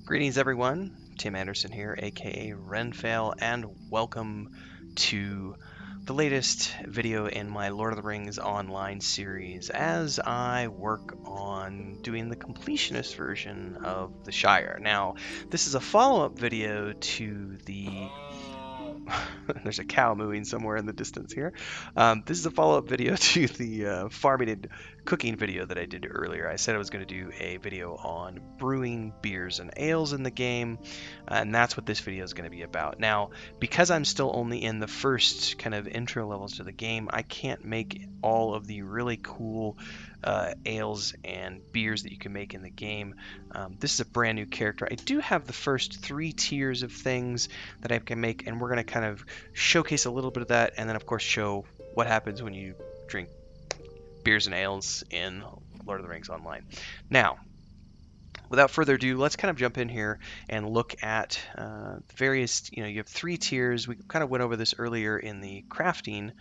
Greetings everyone, Tim Anderson here, aka Renfail, and welcome to the latest video in my Lord of the Rings online series as I work on doing the completionist version of the Shire. Now, this is a follow-up video to the there's a cow mooing somewhere in the distance here. This is a follow-up video to the farming and cooking video that I did earlier. I said I was going to do a video on brewing beers and ales in the game, and that's what this video is going to be about. Now, because I'm still only in the first kind of intro levels to the game, I can't make all of the really cool ales and beers that you can make in the game. This is a brand new character. I do have the first 3 tiers of things that I can make, and we're going to kind of showcase a little bit of that, and then of course show what happens when you drink beers and ales in Lord of the Rings Online. Now, without further ado, let's kind of jump in here and look at the various, you have 3 tiers. We kind of went over this earlier in the crafting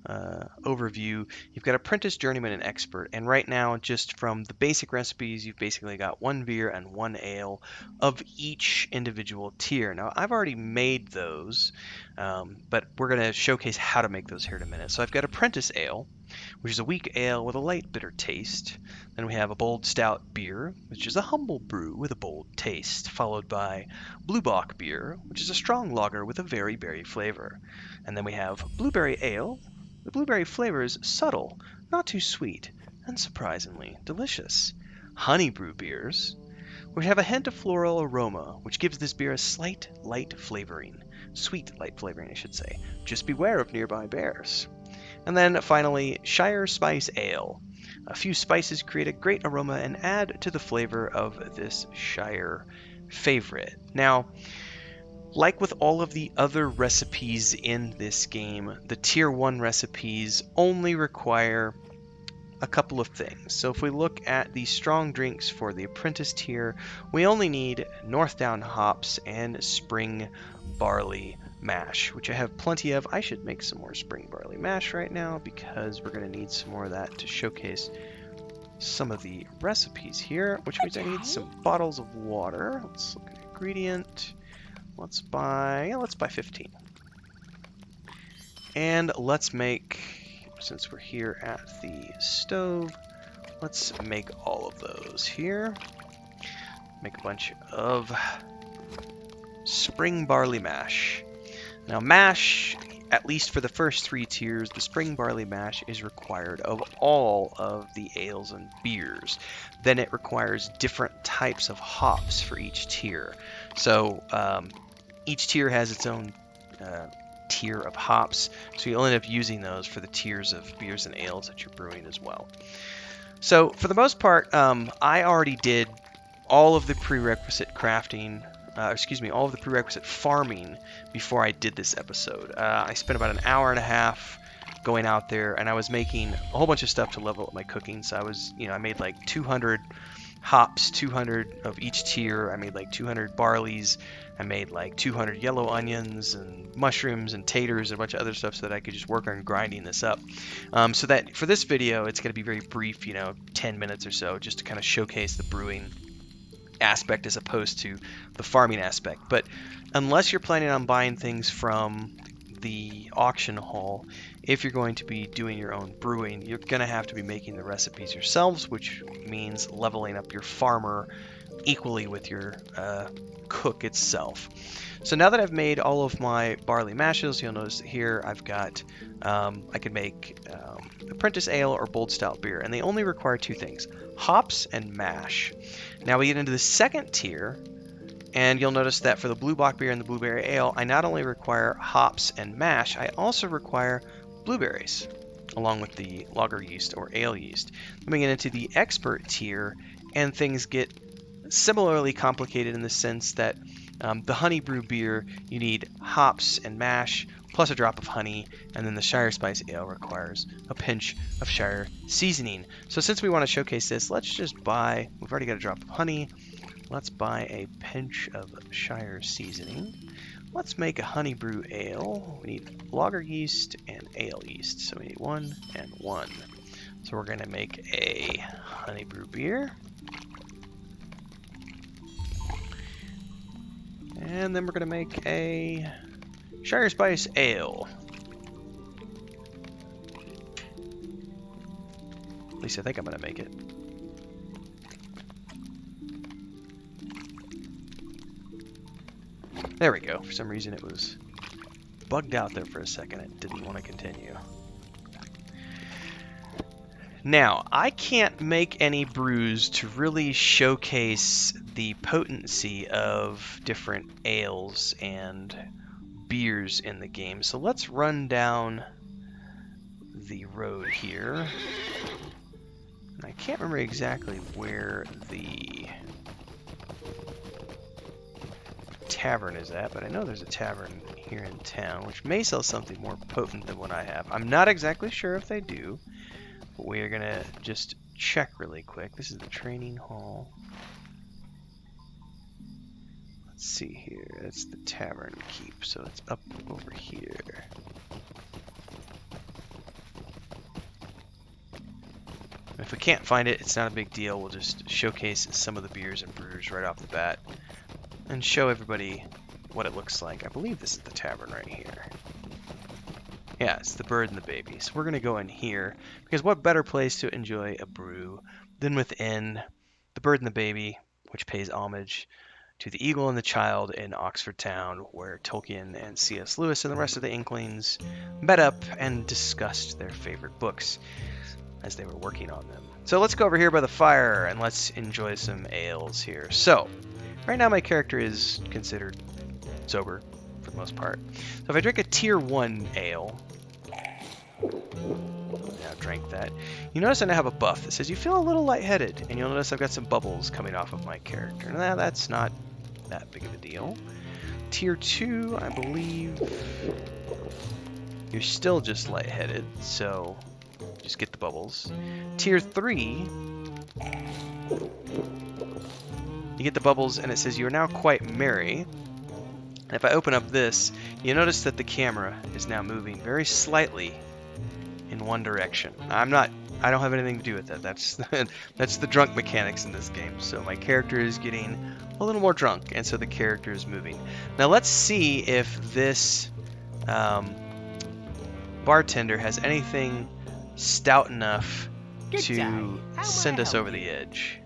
overview. You've got apprentice, journeyman, and expert. And right now, just from the basic recipes, you've basically got 1 beer and 1 ale of each individual tier. Now, I've already made those, but we're going to showcase how to make those here in a minute. So I've got apprentice ale, which is a weak ale with a light bitter taste. Then we have a bold stout beer, which is a humble brew with a bold taste, followed by blue bock beer, which is a strong lager with a very berry flavor. And then we have blueberry ale. The blueberry flavor is subtle, not too sweet, and surprisingly delicious. Honey brew beers, which have a hint of floral aroma, which gives this beer a slight light flavoring. Sweet light flavoring, I should say. Just beware of nearby bears. And then finally, Shire Spice Ale. A few spices create a great aroma and add to the flavor of this Shire favorite. Now, like with all of the other recipes in this game, the Tier 1 recipes only require a couple of things. So if we look at the strong drinks for the apprentice tier, we only need Northdown hops and spring barley mash, which I have plenty of. I should make some more spring barley mash right now because we're going to need some more of that to showcase some of the recipes here, which means I need some bottles of water. Let's look at ingredient. Let's buy 15. And let's make, since we're here at the stove, let's make all of those here. Make a bunch of spring barley mash. Now mash, at least for the first 3 tiers, the spring barley mash is required of all of the ales and beers. Then it requires different types of hops for each tier. So each tier has its own tier of hops, so you'll end up using those for the tiers of beers and ales that you're brewing as well. So for the most part, I already did all of the prerequisite crafting, all of the prerequisite farming before I did this episode. I spent about an hour and a half going out there, and I was making a whole bunch of stuff to level up my cooking. So I was, I made like 200 hops, 200 of each tier. I made like 200 barleys. I made like 200 yellow onions and mushrooms and taters and a bunch of other stuff so that I could just work on grinding this up. So that for this video, it's going to be very brief, 10 minutes or so, just to kind of showcase the brewing aspect as opposed to the farming aspect. But unless you're planning on buying things from the auction hall, if you're going to be doing your own brewing, you're going to have to be making the recipes yourselves, which means leveling up your farmer equally with your cook itself. So now that I've made all of my barley mashes, you'll notice that here I've got, I can make apprentice ale or bold stout beer, and they only require 2 things, hops and mash. Now we get into the second tier, and you'll notice that for the blue bock beer and the blueberry ale, I not only require hops and mash, I also require blueberries, along with the lager yeast or ale yeast. Then we get into the expert tier, and things get similarly complicated in the sense that the honey brew beer, you need hops and mash, plus a drop of honey, and then the Shire Spice Ale requires a pinch of Shire seasoning. So since we want to showcase this, let's just buy, we've already got a drop of honey, let's buy a pinch of Shire seasoning. Let's make a honey brew ale. We need lager yeast and ale yeast, so we need 1 and 1. So we're going to make a honey brew beer. And then we're going to make a Shire Spice Ale. At least I think I'm going to make it. There we go. For some reason it was bugged out there for a second. It didn't want to continue. Now, I can't make any brews to really showcase the potency of different ales and beers in the game. So let's run down the road here. And I can't remember exactly where the tavern is at, but I know there's a tavern here in town, which may sell something more potent than what I have. I'm not exactly sure if they do, but we are going to just check really quick. This is the training hall. Let's see here. It's the tavern keep, so it's up over here. If we can't find it, it's not a big deal. We'll just showcase some of the beers and brews right off the bat and show everybody what it looks like. I believe this is the tavern right here. Yeah, it's the bird and the baby. So we're going to go in here, because what better place to enjoy a brew than within the bird and the baby, which pays homage to the eagle and the child in Oxford Town, where Tolkien and C.S. Lewis and the rest of the Inklings met up and discussed their favorite books as they were working on them. So let's go over here by the fire and let's enjoy some ales here. So right now my character is considered sober for the most part. So if I drink a tier 1 ale, now drank that, you notice I now have a buff that says you feel a little lightheaded, and you'll notice I've got some bubbles coming off of my character. Now that's not that big of a deal. Tier 2, I believe you're still just lightheaded, so just get the bubbles. Tier 3, you get the bubbles and it says you are now quite merry. And if I open up this, you notice that the camera is now moving very slightly in one direction. I don't have anything to do with that. That's the drunk mechanics in this game. So my character is getting a little more drunk, and so the character is moving. Now let's see if this bartender has anything stout enough to send us over the edge.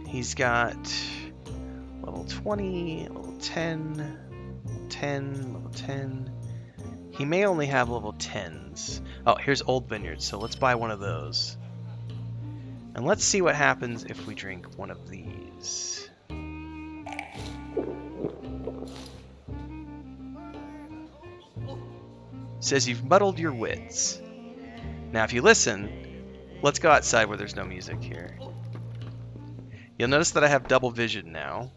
He's got level 20, level 10, 10, level 10. He may only have level 10s. Oh, here's Old Vineyard, so let's buy one of those. And let's see what happens if we drink one of these. Says you've muddled your wits. Now if you listen, let's go outside where there's no music here. You'll notice that I have double vision now.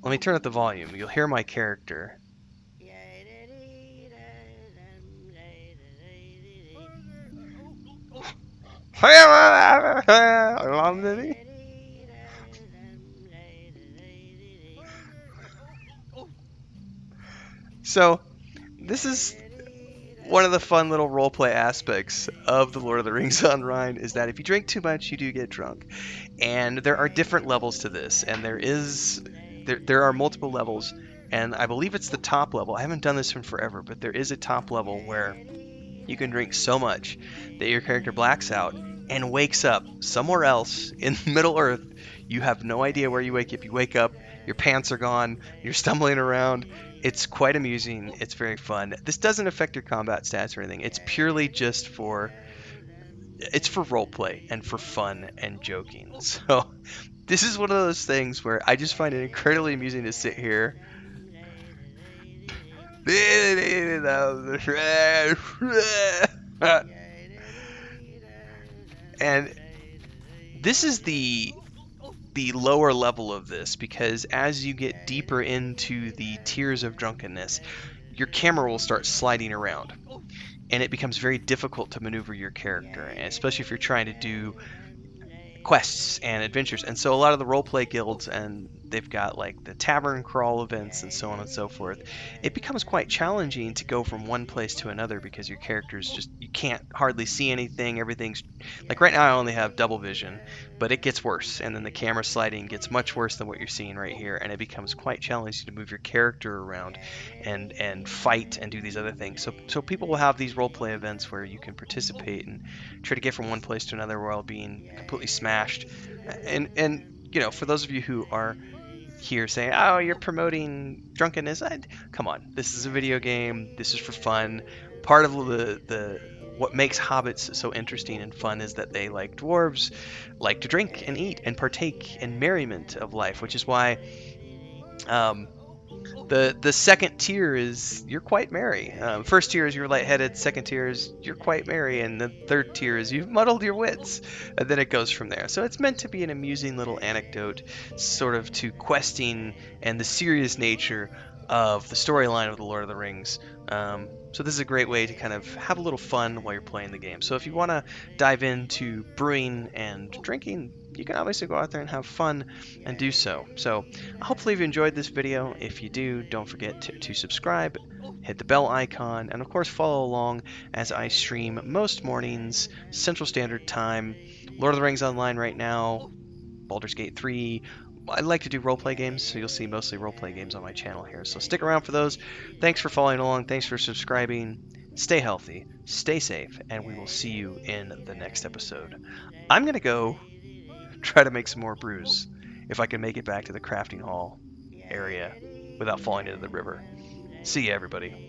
Let me turn up the volume. You'll hear my character. So, this is one of the fun little roleplay aspects of the Lord of the Rings Online, is that if you drink too much, you do get drunk. And there are different levels to this, and there are multiple levels, and I believe it's the top level. I haven't done this in forever, but there is a top level where you can drink so much that your character blacks out and wakes up somewhere else in Middle Earth. You have no idea where you wake up. You wake up, your pants are gone, you're stumbling around. It's quite amusing. It's very fun. This doesn't affect your combat stats or anything. It's purely just for roleplay and for fun and joking. So this is one of those things where I just find it incredibly amusing to sit here. And this is the lower level of this, because as you get deeper into the tiers of drunkenness, your camera will start sliding around, and it becomes very difficult to maneuver your character, and especially if you're trying to do quests and adventures. And so a lot of the roleplay guilds, and they've got like the tavern crawl events and so on and so forth. It becomes quite challenging to go from one place to another because your characters just, you can't hardly see anything. Everything's like, right now I only have double vision, but it gets worse. And then the camera sliding gets much worse than what you're seeing right here, and it becomes quite challenging to move your character around and fight and do these other things. So people will have these roleplay events where you can participate and try to get from one place to another while being completely smashed. And for those of you who are here saying, "Oh, you're promoting drunkenness," come on, this is a video game. This is for fun. Part of the what makes hobbits so interesting and fun is that they, like dwarves, like to drink and eat and partake in merriment of life, which is why um, the second tier is you're quite merry. First tier is you're lightheaded. Second tier is you're quite merry, and the third tier is you've muddled your wits. And then it goes from there. So it's meant to be an amusing little anecdote, sort of to questing and the serious nature of the storyline of the Lord of the Rings. So this is a great way to kind of have a little fun while you're playing the game. So if you want to dive into brewing and drinking, you can obviously go out there and have fun and do so. So hopefully you've enjoyed this video. If you do, don't forget to subscribe, hit the bell icon, and of course follow along as I stream most mornings, Central Standard Time, Lord of the Rings Online right now, Baldur's Gate 3. I like to do roleplay games, so you'll see mostly roleplay games on my channel here. So stick around for those. Thanks for following along. Thanks for subscribing. Stay healthy, stay safe, and we will see you in the next episode. I'm going to go try to make some more brews if I can make it back to the crafting hall area without falling into the river. See ya, everybody.